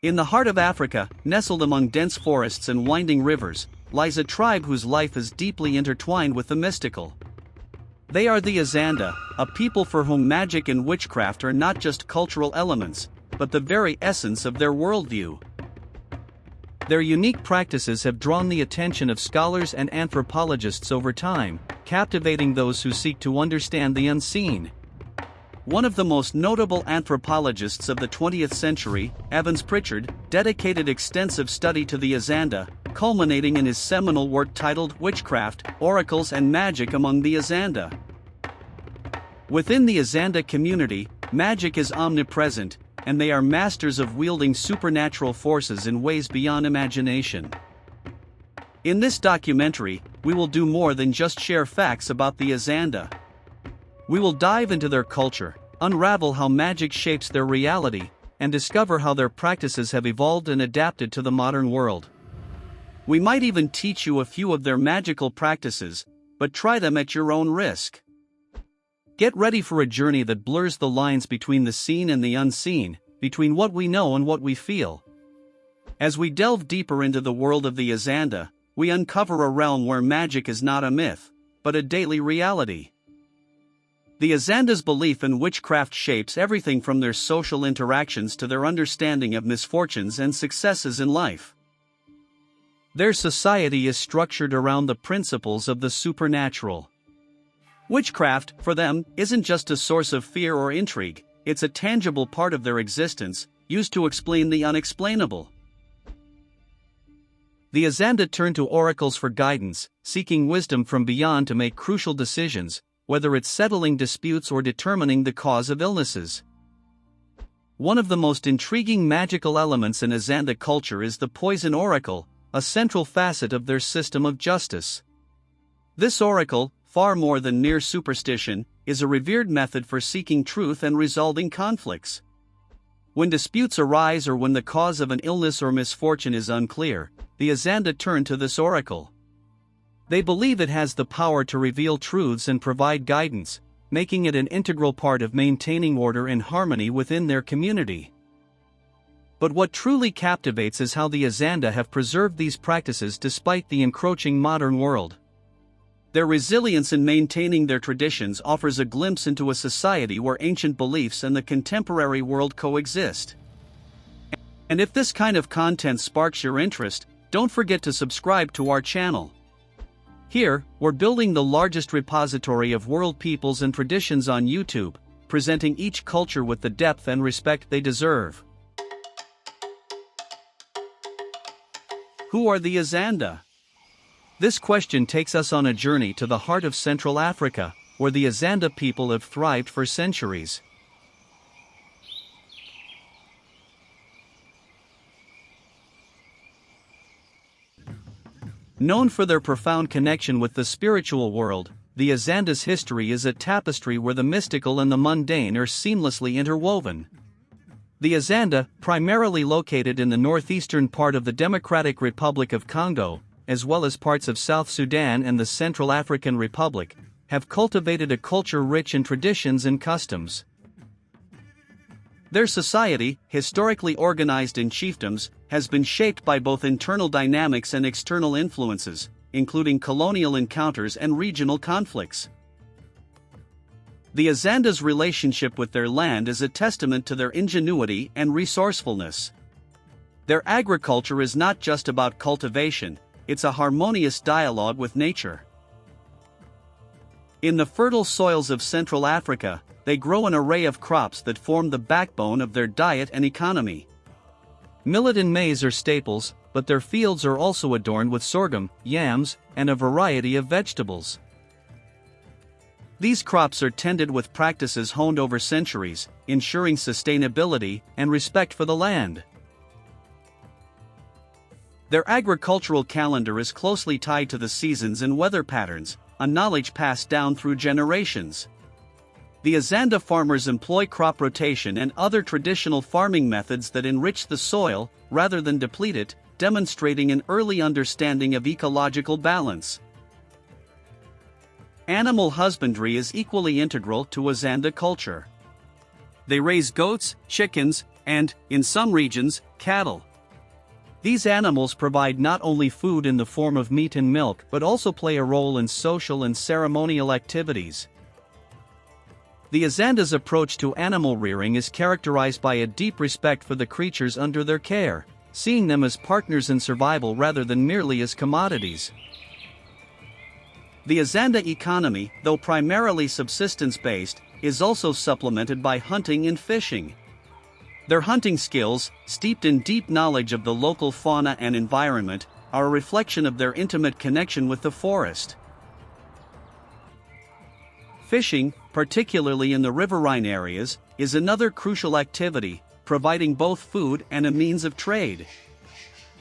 In the heart of Africa, nestled among dense forests and winding rivers, lies a tribe whose life is deeply intertwined with the mystical. They are the Azande, a people for whom magic and witchcraft are not just cultural elements, but the very essence of their worldview. Their unique practices have drawn the attention of scholars and anthropologists over time, captivating those who seek to understand the unseen. One of the most notable anthropologists of the 20th century, Evans Pritchard, dedicated extensive study to the Azande, culminating in his seminal work titled Witchcraft, Oracles and Magic Among the Azande. Within the Azande community, magic is omnipresent, and they are masters of wielding supernatural forces in ways beyond imagination. In this documentary, we will do more than just share facts about the Azande. We will dive into their culture, unravel how magic shapes their reality, and discover how their practices have evolved and adapted to the modern world. We might even teach you a few of their magical practices, but try them at your own risk. Get ready for a journey that blurs the lines between the seen and the unseen, between what we know and what we feel. As we delve deeper into the world of the Azande, we uncover a realm where magic is not a myth, but a daily reality. The Azande's belief in witchcraft shapes everything from their social interactions to their understanding of misfortunes and successes in life. Their society is structured around the principles of the supernatural. Witchcraft, for them, isn't just a source of fear or intrigue, it's a tangible part of their existence, used to explain the unexplainable. The Azande turn to oracles for guidance, seeking wisdom from beyond to make crucial decisions, whether it's settling disputes or determining the cause of illnesses. One of the most intriguing magical elements in Azande culture is the poison oracle, a central facet of their system of justice. This oracle, far more than mere superstition, is a revered method for seeking truth and resolving conflicts. When disputes arise or when the cause of an illness or misfortune is unclear, the Azande turn to this oracle. They believe it has the power to reveal truths and provide guidance, making it an integral part of maintaining order and harmony within their community. But what truly captivates is how the Azande have preserved these practices despite the encroaching modern world. Their resilience in maintaining their traditions offers a glimpse into a society where ancient beliefs and the contemporary world coexist. And if this kind of content sparks your interest, don't forget to subscribe to our channel. Here, we're building the largest repository of world peoples and traditions on YouTube, presenting each culture with the depth and respect they deserve. Who are the Azande? This question takes us on a journey to the heart of Central Africa, where the Azande people have thrived for centuries. Known for their profound connection with the spiritual world, the Azande's history is a tapestry where the mystical and the mundane are seamlessly interwoven. The Azande, primarily located in the northeastern part of the Democratic Republic of Congo, as well as parts of South Sudan and the Central African Republic, have cultivated a culture rich in traditions and customs. Their society, historically organized in chiefdoms, has been shaped by both internal dynamics and external influences, including colonial encounters and regional conflicts. The Azande's relationship with their land is a testament to their ingenuity and resourcefulness. Their agriculture is not just about cultivation, it's a harmonious dialogue with nature. In the fertile soils of Central Africa, they grow an array of crops that form the backbone of their diet and economy. Millet and maize are staples, but their fields are also adorned with sorghum, yams, and a variety of vegetables. These crops are tended with practices honed over centuries, ensuring sustainability and respect for the land. Their agricultural calendar is closely tied to the seasons and weather patterns, a knowledge passed down through generations. The Azande farmers employ crop rotation and other traditional farming methods that enrich the soil, rather than deplete it, demonstrating an early understanding of ecological balance. Animal husbandry is equally integral to Azande culture. They raise goats, chickens, and, in some regions, cattle. These animals provide not only food in the form of meat and milk but also play a role in social and ceremonial activities. The Azande's approach to animal rearing is characterized by a deep respect for the creatures under their care, seeing them as partners in survival rather than merely as commodities. The Azande economy, though primarily subsistence-based, is also supplemented by hunting and fishing. Their hunting skills, steeped in deep knowledge of the local fauna and environment, are a reflection of their intimate connection with the forest. Fishing, particularly in the riverine areas, is another crucial activity, providing both food and a means of trade.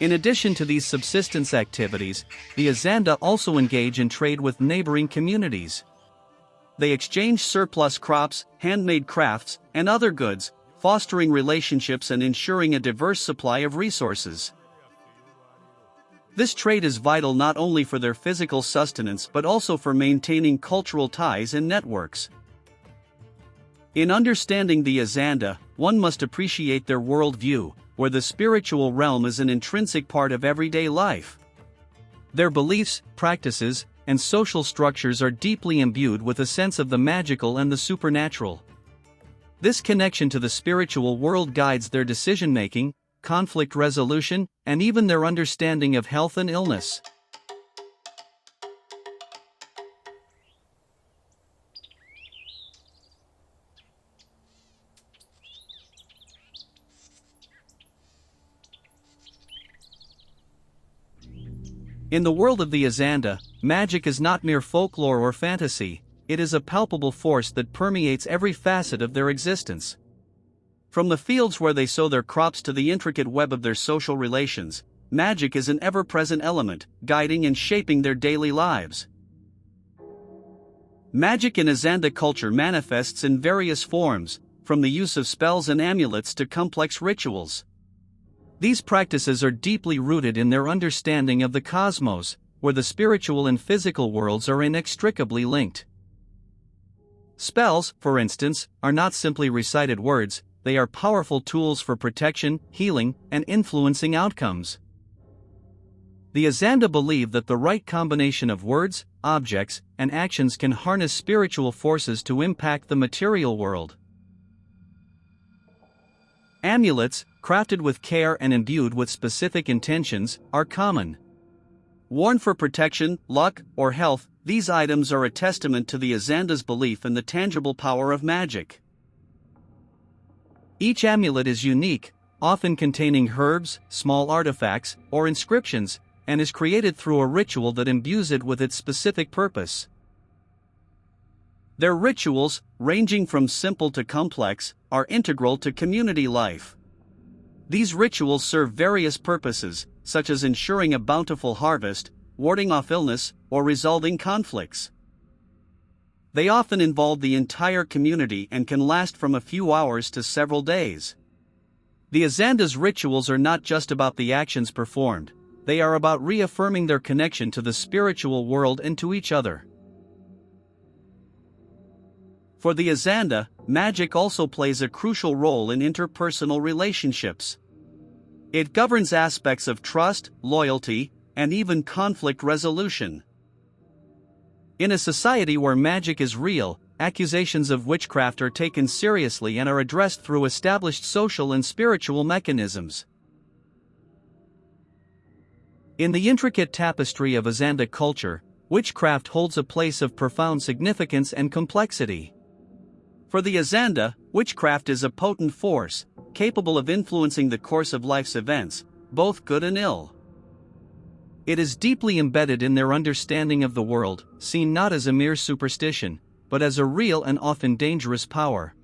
In addition to these subsistence activities, the Azande also engage in trade with neighboring communities. They exchange surplus crops, handmade crafts, and other goods, fostering relationships and ensuring a diverse supply of resources. This trade is vital not only for their physical sustenance but also for maintaining cultural ties and networks. In understanding the Azande, one must appreciate their worldview, where the spiritual realm is an intrinsic part of everyday life. Their beliefs, practices, and social structures are deeply imbued with a sense of the magical and the supernatural. This connection to the spiritual world guides their decision-making, conflict resolution, and even their understanding of health and illness. In the world of the Azande, magic is not mere folklore or fantasy, it is a palpable force that permeates every facet of their existence. From the fields where they sow their crops to the intricate web of their social relations, magic is an ever-present element, guiding and shaping their daily lives. Magic in Azande culture manifests in various forms, from the use of spells and amulets to complex rituals. These practices are deeply rooted in their understanding of the cosmos, where the spiritual and physical worlds are inextricably linked. Spells, for instance, are not simply recited words, they are powerful tools for protection, healing, and influencing outcomes. The Azande believe that the right combination of words, objects, and actions can harness spiritual forces to impact the material world. Amulets, crafted with care and imbued with specific intentions, are common. Worn for protection, luck, or health, these items are a testament to the Azande's belief in the tangible power of magic. Each amulet is unique, often containing herbs, small artifacts, or inscriptions, and is created through a ritual that imbues it with its specific purpose. Their rituals, ranging from simple to complex, are integral to community life. These rituals serve various purposes, such as ensuring a bountiful harvest, warding off illness, or resolving conflicts. They often involve the entire community and can last from a few hours to several days. The Azande's rituals are not just about the actions performed, they are about reaffirming their connection to the spiritual world and to each other. For the Azande, magic also plays a crucial role in interpersonal relationships. It governs aspects of trust, loyalty, and even conflict resolution. In a society where magic is real, accusations of witchcraft are taken seriously and are addressed through established social and spiritual mechanisms. In the intricate tapestry of Azande culture, witchcraft holds a place of profound significance and complexity. For the Azande, witchcraft is a potent force, capable of influencing the course of life's events, both good and ill. It is deeply embedded in their understanding of the world, seen not as a mere superstition, but as a real and often dangerous power.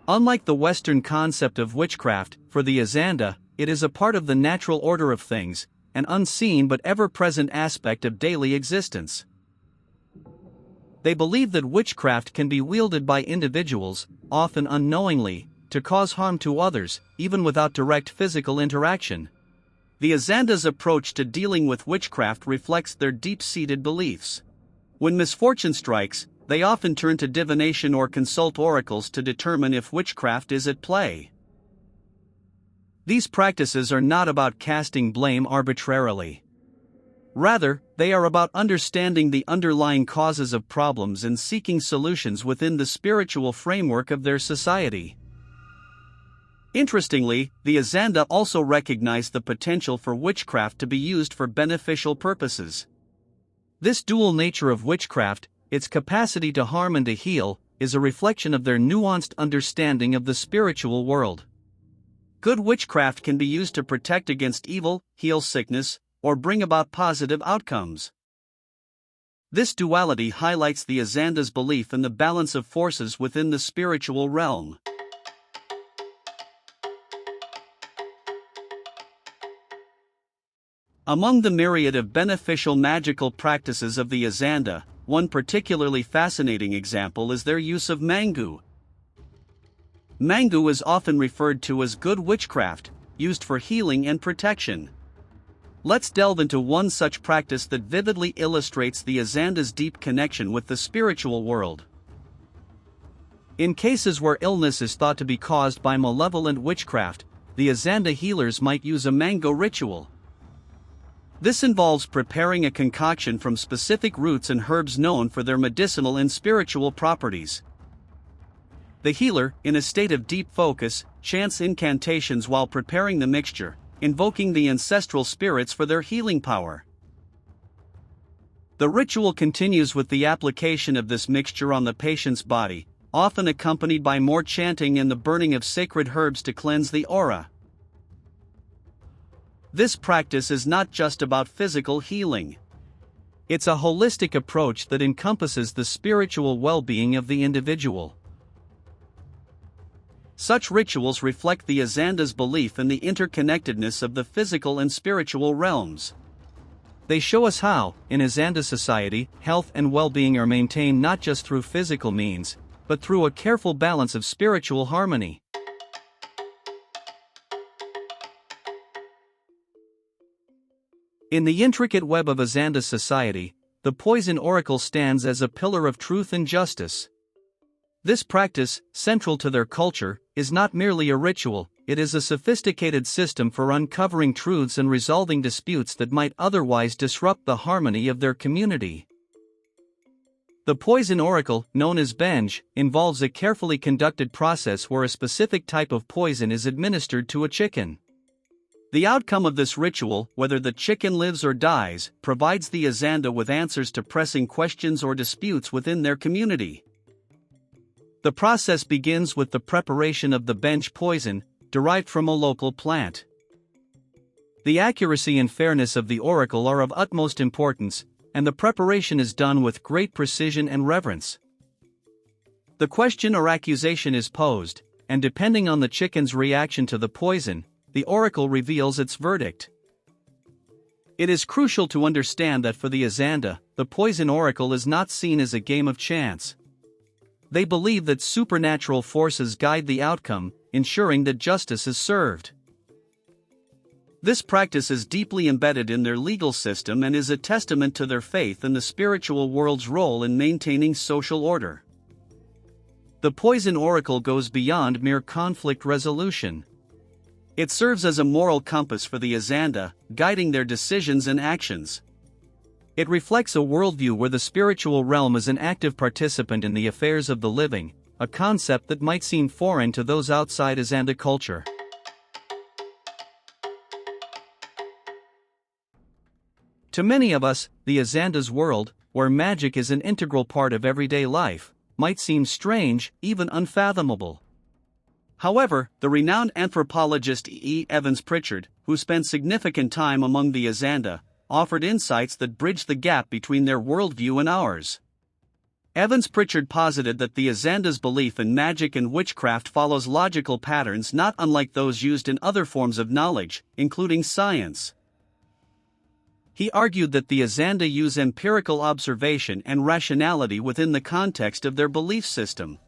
Unlike the Western concept of witchcraft, for the Azande, it is a part of the natural order of things, an unseen but ever-present aspect of daily existence. They believe that witchcraft can be wielded by individuals, often unknowingly, to cause harm to others, even without direct physical interaction. The Azanda's approach to dealing with witchcraft reflects their deep-seated beliefs. When misfortune strikes, they often turn to divination or consult oracles to determine if witchcraft is at play. These practices are not about casting blame arbitrarily. Rather, they are about understanding the underlying causes of problems and seeking solutions within the spiritual framework of their society. Interestingly, the Azande also recognize the potential for witchcraft to be used for beneficial purposes. This dual nature of witchcraft, its capacity to harm and to heal, is a reflection of their nuanced understanding of the spiritual world. Good witchcraft can be used to protect against evil, heal sickness, or bring about positive outcomes. This duality highlights the Azande's belief in the balance of forces within the spiritual realm. Among the myriad of beneficial magical practices of the Azande, one particularly fascinating example is their use of Mangu. Mangu is often referred to as good witchcraft, used for healing and protection. Let's delve into one such practice that vividly illustrates the Azande's deep connection with the spiritual world. In cases where illness is thought to be caused by malevolent witchcraft, the Azande healers might use a Mangu ritual. This involves preparing a concoction from specific roots and herbs known for their medicinal and spiritual properties. The healer, in a state of deep focus, chants incantations while preparing the mixture, invoking the ancestral spirits for their healing power. The ritual continues with the application of this mixture on the patient's body, often accompanied by more chanting and the burning of sacred herbs to cleanse the aura. This practice is not just about physical healing. It's a holistic approach that encompasses the spiritual well-being of the individual. Such rituals reflect the Azande's belief in the interconnectedness of the physical and spiritual realms. They show us how, in Azande society, health and well-being are maintained not just through physical means, but through a careful balance of spiritual harmony. In the intricate web of Azande society, the poison oracle stands as a pillar of truth and justice. This practice, central to their culture, is not merely a ritual, it is a sophisticated system for uncovering truths and resolving disputes that might otherwise disrupt the harmony of their community. The poison oracle, known as Benj, involves a carefully conducted process where a specific type of poison is administered to a chicken. The outcome of this ritual, whether the chicken lives or dies, provides the Azande with answers to pressing questions or disputes within their community. The process begins with the preparation of the bench poison, derived from a local plant. The accuracy and fairness of the oracle are of utmost importance, and the preparation is done with great precision and reverence. The question or accusation is posed, and depending on the chicken's reaction to the poison, the oracle reveals its verdict. It is crucial to understand that for the Azande, the poison oracle is not seen as a game of chance. They believe that supernatural forces guide the outcome, ensuring that justice is served. This practice is deeply embedded in their legal system and is a testament to their faith in the spiritual world's role in maintaining social order. The poison oracle goes beyond mere conflict resolution. It serves as a moral compass for the Azande, guiding their decisions and actions. It reflects a worldview where the spiritual realm is an active participant in the affairs of the living, a concept that might seem foreign to those outside Azande culture. To many of us, the Azande's world, where magic is an integral part of everyday life, might seem strange, even unfathomable. However, the renowned anthropologist E. Evans Pritchard, who spent significant time among the Azande, offered insights that bridged the gap between their worldview and ours. Evans Pritchard posited that the Azande's belief in magic and witchcraft follows logical patterns not unlike those used in other forms of knowledge, including science. He argued that the Azande use empirical observation and rationality within the context of their belief system.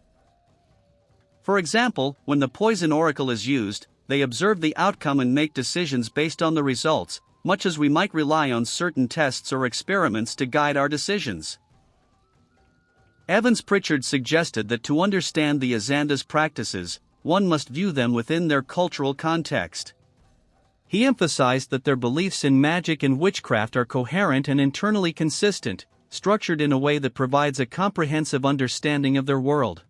For example, when the poison oracle is used, they observe the outcome and make decisions based on the results, much as we might rely on certain tests or experiments to guide our decisions. Evans Pritchard suggested that to understand the Azanda's practices, one must view them within their cultural context. He emphasized that their beliefs in magic and witchcraft are coherent and internally consistent, structured in a way that provides a comprehensive understanding of their world.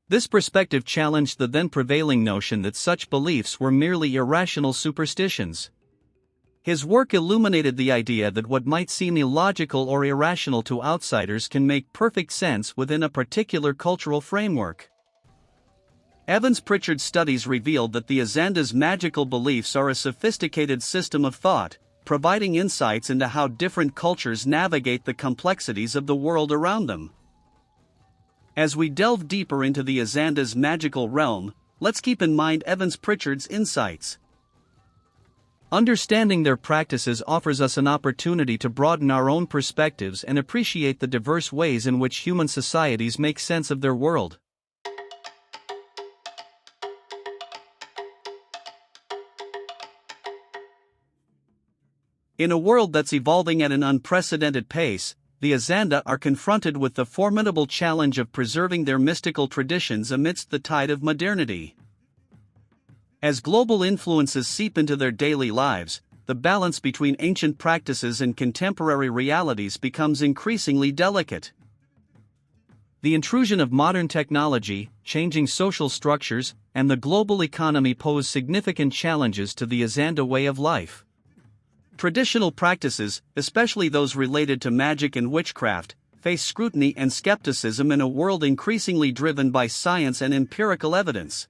This perspective challenged the then prevailing notion that such beliefs were merely irrational superstitions. His work illuminated the idea that what might seem illogical or irrational to outsiders can make perfect sense within a particular cultural framework. Evans Pritchard's studies revealed that the Azanda's magical beliefs are a sophisticated system of thought, providing insights into how different cultures navigate the complexities of the world around them. As we delve deeper into the Azanda's magical realm, let's keep in mind Evans Pritchard's insights. Understanding their practices offers us an opportunity to broaden our own perspectives and appreciate the diverse ways in which human societies make sense of their world. In a world that's evolving at an unprecedented pace, the Azande are confronted with the formidable challenge of preserving their mystical traditions amidst the tide of modernity. As global influences seep into their daily lives, the balance between ancient practices and contemporary realities becomes increasingly delicate. The intrusion of modern technology, changing social structures, and the global economy pose significant challenges to the Azande way of life. Traditional practices, especially those related to magic and witchcraft, face scrutiny and skepticism in a world increasingly driven by science and empirical evidence.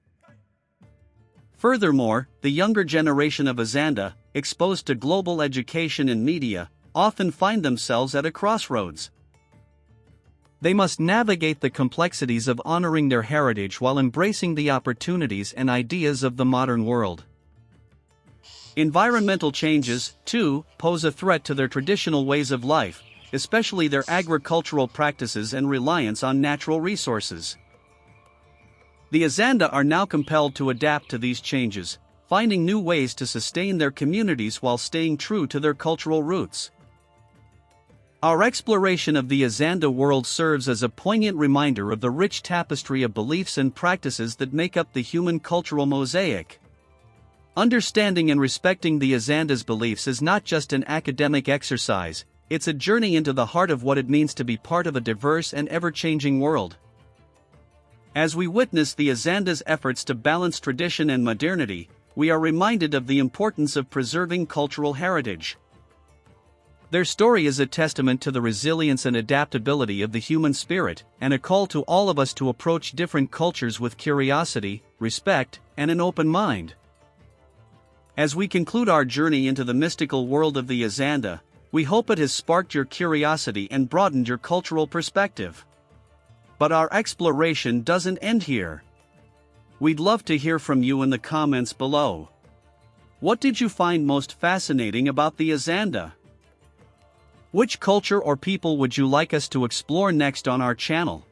Furthermore, the younger generation of Azande, exposed to global education and media, often find themselves at a crossroads. They must navigate the complexities of honoring their heritage while embracing the opportunities and ideas of the modern world. Environmental changes, too, pose a threat to their traditional ways of life, especially their agricultural practices and reliance on natural resources. The Azande are now compelled to adapt to these changes, finding new ways to sustain their communities while staying true to their cultural roots. Our exploration of the Azande world serves as a poignant reminder of the rich tapestry of beliefs and practices that make up the human cultural mosaic. Understanding and respecting the Azande's beliefs is not just an academic exercise, it's a journey into the heart of what it means to be part of a diverse and ever-changing world. As we witness the Azande's efforts to balance tradition and modernity, we are reminded of the importance of preserving cultural heritage. Their story is a testament to the resilience and adaptability of the human spirit, and a call to all of us to approach different cultures with curiosity, respect, and an open mind. As we conclude our journey into the mystical world of the Azande, we hope it has sparked your curiosity and broadened your cultural perspective. But our exploration doesn't end here. We'd love to hear from you in the comments below. What did you find most fascinating about the Azande? Which culture or people would you like us to explore next on our channel?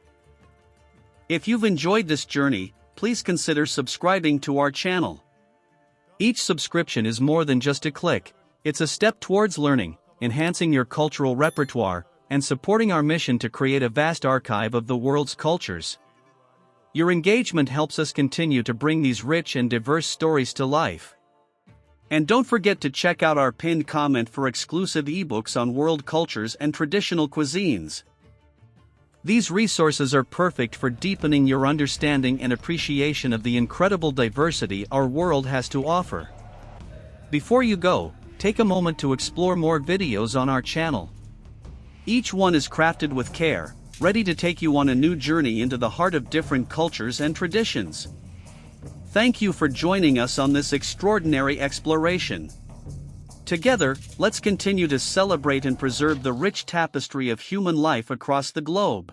If you've enjoyed this journey, please consider subscribing to our channel. Each subscription is more than just a click, it's a step towards learning, enhancing your cultural repertoire, and supporting our mission to create a vast archive of the world's cultures. Your engagement helps us continue to bring these rich and diverse stories to life. And don't forget to check out our pinned comment for exclusive ebooks on world cultures and traditional cuisines. These resources are perfect for deepening your understanding and appreciation of the incredible diversity our world has to offer. Before you go, take a moment to explore more videos on our channel. Each one is crafted with care, ready to take you on a new journey into the heart of different cultures and traditions. Thank you for joining us on this extraordinary exploration. Together, let's continue to celebrate and preserve the rich tapestry of human life across the globe.